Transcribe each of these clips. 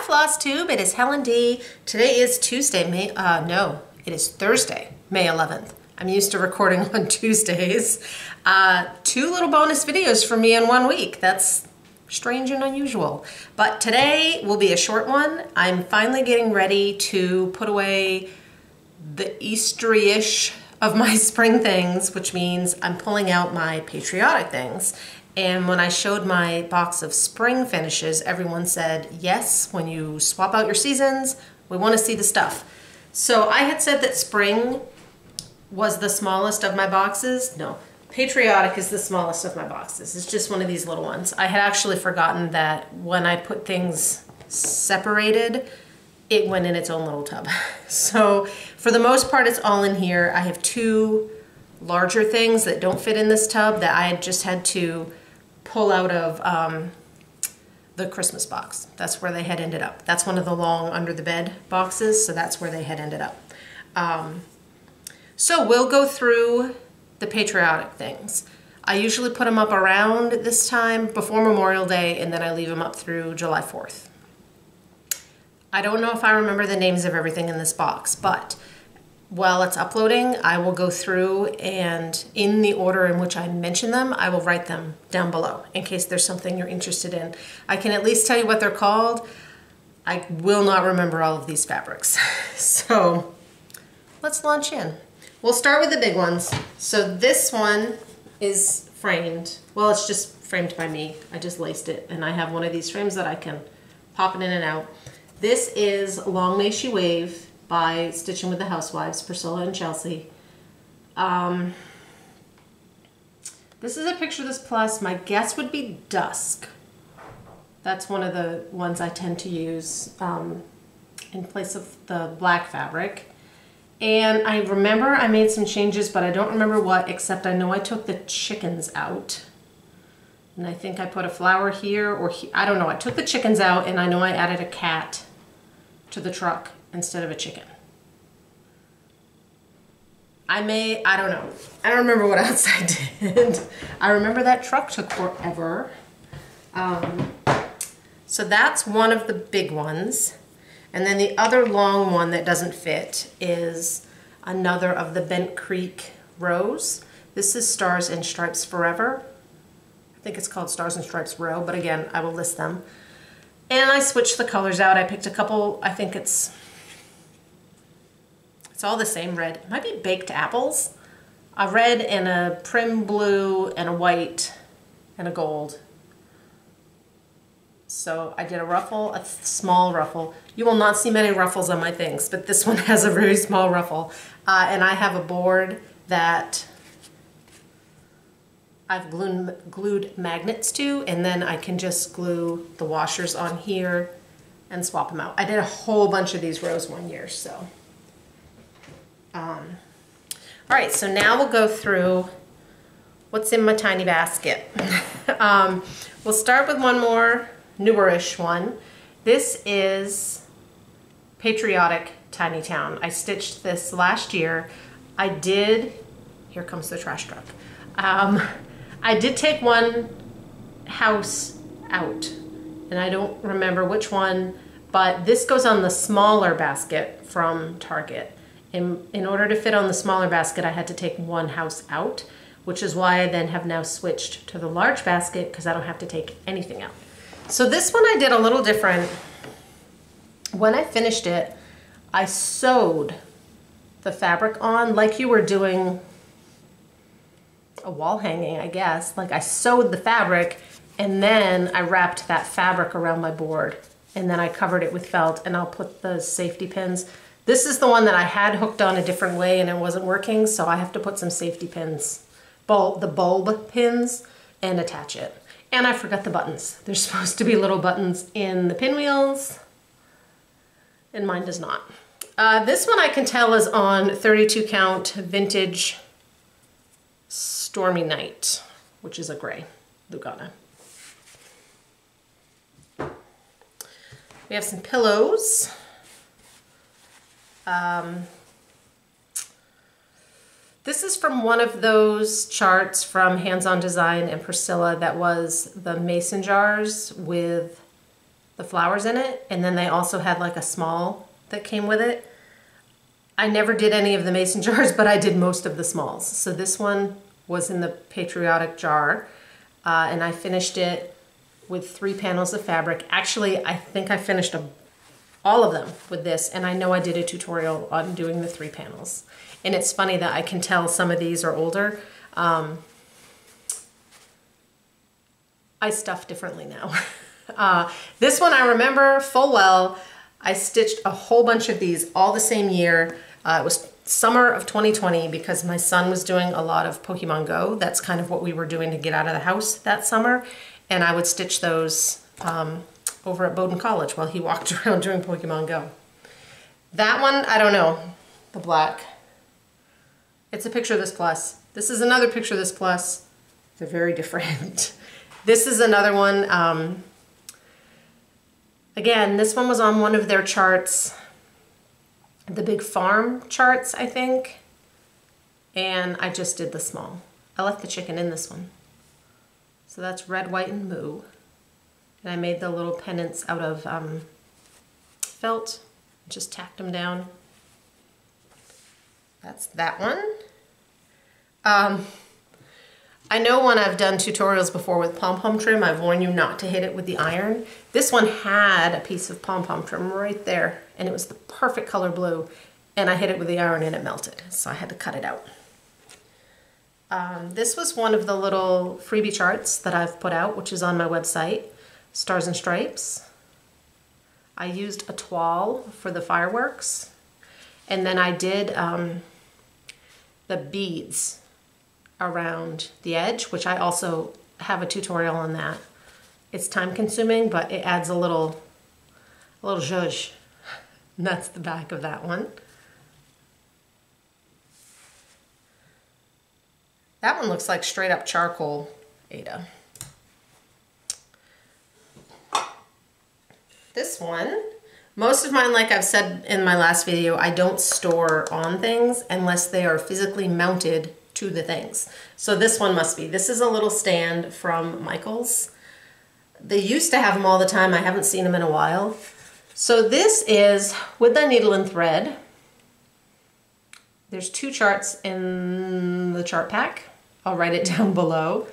Flosstube, it is Helen D. Today is Tuesday, it is Thursday, May 11th. I'm used to recording on Tuesdays. 2 little bonus videos for me in 1 week. That's strange and unusual. But today will be a short one. I'm finally getting ready to put away the Eastery-ish of my spring things, which means I'm pulling out my Patriotic things. And when I showed my box of spring finishes, everyone said, yes, when you swap out your seasons, we want to see the stuff. So I had said that spring was the smallest of my boxes. No, Patriotic is the smallest of my boxes. It's just one of these little ones. I had actually forgotten that when I put things separated, it went in its own little tub. So for the most part, it's all in here. I have 2 larger things that don't fit in this tub that I just had to pull out of the Christmas box. That's where they had ended up. That's one of the long under the bed boxes, so that's where they had ended up. So we'll go through the Patriotic things. I usually put them up around this time before Memorial Day, and then I leave them up through July 4th. I don't know if I remember the names of everything in this box, but while it's uploading, I will go through, and in the order in which I mention them, I will write them down below in case there's something you're interested in. I can at least tell you what they're called. I will not remember all of these fabrics. So let's launch in. We'll start with the big ones. So this one is framed. Well, it's just framed by me. I just laced it, and I have one of these frames that I can pop it in and out. This is Long May She Wave by Stitching with the Housewives, Priscilla and Chelsea. This is a picture of this plus. My guess would be Dusk. That's one of the ones I tend to use in place of the black fabric. And I remember I made some changes, but I don't remember what, except I know I took the chickens out. And I think I put a flower here, or I don't know. I took the chickens out, and I know I added a cat to the truck instead of a chicken. I don't know. I don't remember what else I did. I remember that truck took forever. So that's one of the big ones. And then the other long one that doesn't fit is another of the Bent Creek Rose. This is Stars and Stripes Forever. I think it's called Stars and Stripes Row, but again, I will list them. And I switched the colors out. I picked a couple, I think it's all the same red. It might be Baked Apples. A red and a prim blue and a white and a gold. So I did a ruffle, a small ruffle. You will not see many ruffles on my things, but this one has a very small ruffle. And I have a board that I've glued magnets to, and then I can just glue the washers on here and swap them out. I did a whole bunch of these rows one year, so. All right, so now we'll go through what's in my tiny basket. We'll start with one more newerish one. This is Patriotic Tiny Town. I stitched this last year. Here comes the trash truck. I did take one house out, and I don't remember which one, but this goes on the smaller basket from Target. In order to fit on the smaller basket, I had to take one house out, which is why I then have now switched to the large basket, because I don't have to take anything out. So this one I did a little different. When I finished it, I sewed the fabric on like you were doing a wall hanging, I guess. Like I sewed the fabric, and then I wrapped that fabric around my board, and then I covered it with felt, and I'll put the safety pins. This is the one that I had hooked on a different way and it wasn't working, so I have to put some safety pins, the bulb pins, and attach it. And I forgot the buttons. There's supposed to be little buttons in the pinwheels, and mine does not. This one I can tell is on 32 count vintage Stormy Night, which is a gray Lugana. We have some pillows. This is from one of those charts from Hands On Design and Priscilla that was the mason jars with the flowers in it, and then they also had like a small that came with it. I never did any of the mason jars, but I did most of the smalls. So this one was in the Patriotic jar, and I finished it with 3 panels of fabric. Actually, I think I finished all of them with this, and I know I did a tutorial on doing the 3 panels. And it's funny that I can tell some of these are older. I stuff differently now. This one I remember full well. I stitched a whole bunch of these all the same year. It was summer of 2020 because my son was doing a lot of Pokemon Go. That's kind of what we were doing to get out of the house that summer. And I would stitch those over at Bowdoin College while he walked around doing Pokemon Go. That one, I don't know, the black. It's a picture of this plus. This is another picture of this plus. They're very different. This is another one. Again, this one was on one of their charts, the big farm charts, I think. And I just did the small. I left the chicken in this one. So that's red, white, and moo. And I made the little pennants out of felt, just tacked them down. That's that one. I know when I've done tutorials before with pom-pom trim, I've warned you not to hit it with the iron. This one had a piece of pom-pom trim right there, and it was the perfect color blue, and I hit it with the iron and it melted, so I had to cut it out. This was one of the little freebie charts that I've put out, which is on my website, Stars and Stripes. I used a toile for the fireworks, and then I did the beads around the edge, which I also have a tutorial on that. It's time consuming, but it adds a little zhuzh. And that's the back of that one. That one looks like straight up charcoal, Ada. This one, most of mine, like I've said in my last video, I don't store on things unless they are physically mounted to the things. So this one must be. This is a little stand from Michaels. They used to have them all the time. I haven't seen them in a while. So this is with the needle and thread. There's 2 charts in the chart pack. I'll write it down below.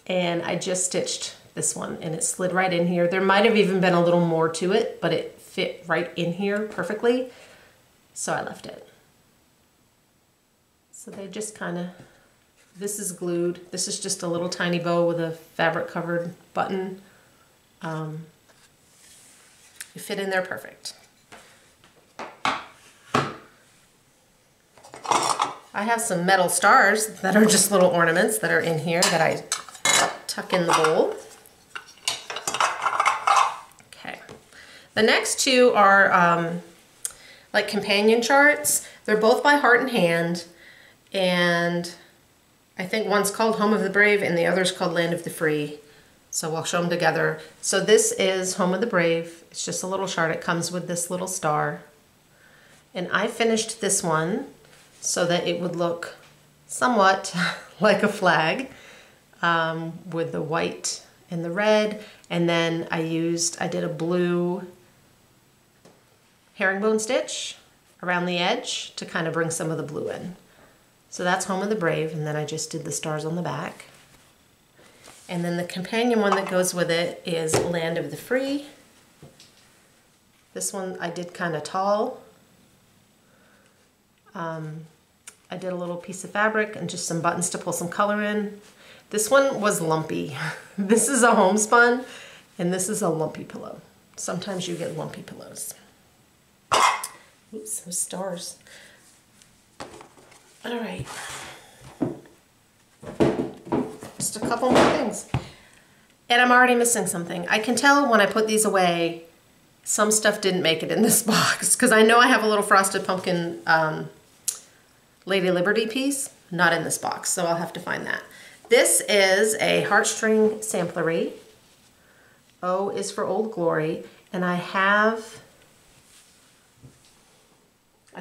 And I just stitched this one and it slid right in here. There might have even been a little more to it, but it fit right in here perfectly. So I left it. So they just kind of, this is glued. This is just a little tiny bow with a fabric covered button. It fit in there perfect. I have some metal stars that are just little ornaments that are in here that I tuck in the bowl. Okay. The next 2 are like companion charts. They're both by Heart and Hand. And I think one's called Home of the Brave and the other's called Land of the Free. So we'll show them together. So this is Home of the Brave. It's just a little chart. It comes with this little star. And I finished this one so that it would look somewhat like a flag with the white and the red. And then I did a blue herringbone stitch around the edge to kind of bring some of the blue in. So that's Home of the Brave, and then I just did the stars on the back. And then the companion one that goes with it is Land of the Free. This one I did kind of tall. I did a little piece of fabric and just some buttons to pull some color in. This one was lumpy. This is a homespun, and this is a lumpy pillow. Sometimes you get lumpy pillows. Oops, those stars. All right, just a couple more things. And I'm already missing something. I can tell when I put these away, some stuff didn't make it in this box because I know I have a little frosted pumpkin Lady Liberty piece, not in this box, so I'll have to find that. This is a Heartstring Samplery. O is for Old Glory, and I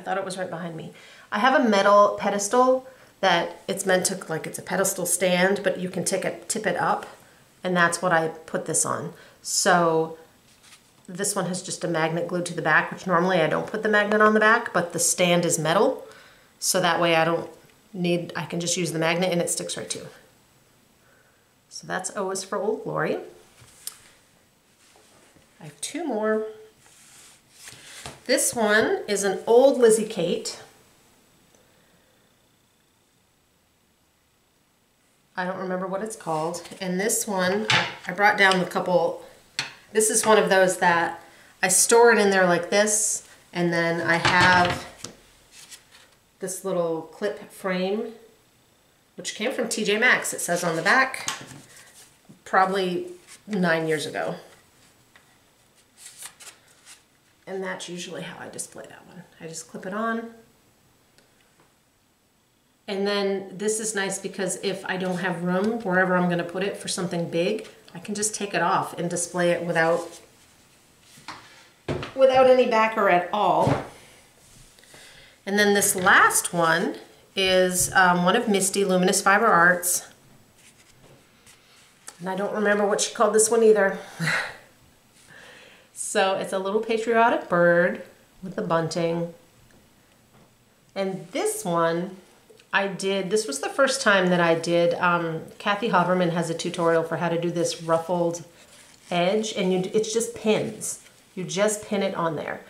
thought it was right behind me. I have a metal pedestal that it's meant to, like it's a pedestal stand, but you can tip it up, and that's what I put this on. So this one has just a magnet glued to the back, which normally I don't put the magnet on the back, but the stand is metal. So that way I can just use the magnet and it sticks right to. So that's O is for Old Glory. I have 2 more. This one is an old Lizzie Kate. I don't remember what it's called. And this one, I brought down a couple. This is one of those that I store it in there like this, and then I have this little clip frame, which came from TJ Maxx. It says on the back, probably 9 years ago. And that's usually how I display that one. I just clip it on. And then this is nice because if I don't have room wherever I'm gonna put it for something big, I can just take it off and display it without any backer at all. And then this last one is one of Misty Luminous Fiberarts. And I don't remember what she called this one either. So it's a little patriotic bird with the bunting. And this one, this was the first time that I did, Kathy Haberman has a tutorial for how to do this ruffled edge, and it's just pins. You just pin it on there.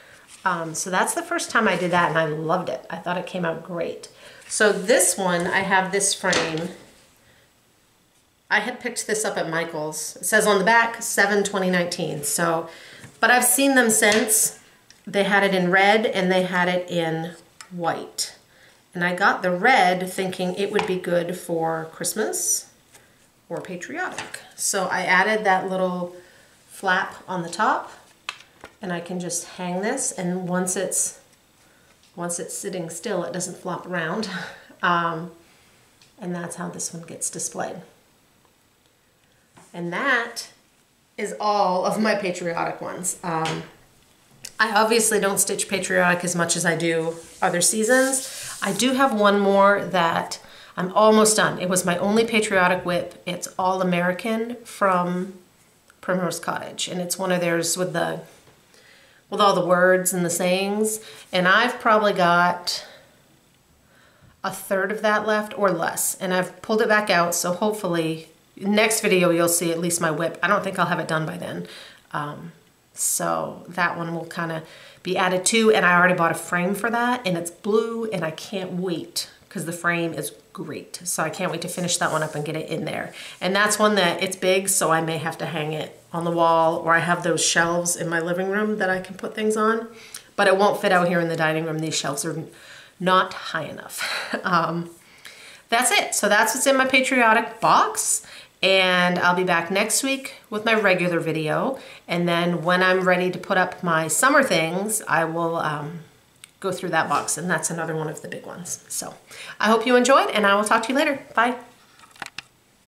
So that's the first time I did that, and I loved it. I thought it came out great. So this one, I have this frame. I had picked this up at Michael's. It says on the back, 7/2019. So, but I've seen them since. They had it in red and they had it in white. And I got the red thinking it would be good for Christmas or Patriotic. So I added that little flap on the top, and I can just hang this, and once it's sitting still, it doesn't flop around. And that's how this one gets displayed. And that is all of my Patriotic ones. I obviously don't stitch Patriotic as much as I do other seasons. I do have one more that I'm almost done. It was my only Patriotic whip. It's All American from Primrose Cottage, and it's one of theirs with all the words and the sayings. And I've probably got a third of that left or less, and I've pulled it back out, so hopefully next video you'll see at least my whip. I don't think I'll have it done by then. So that one will kind of be added too, and I already bought a frame for that, and it's blue, and I can't wait because the frame is great. So I can't wait to finish that one up and get it in there. And that's one that it's big, so I may have to hang it on the wall, or I have those shelves in my living room that I can put things on, but it won't fit out here in the dining room. These shelves are not high enough. That's it. So that's what's in my Patriotic box. And I'll be back next week with my regular video. And then when I'm ready to put up my summer things, I will go through that box. And that's another one of the big ones. So I hope you enjoyed, and I will talk to you later. Bye.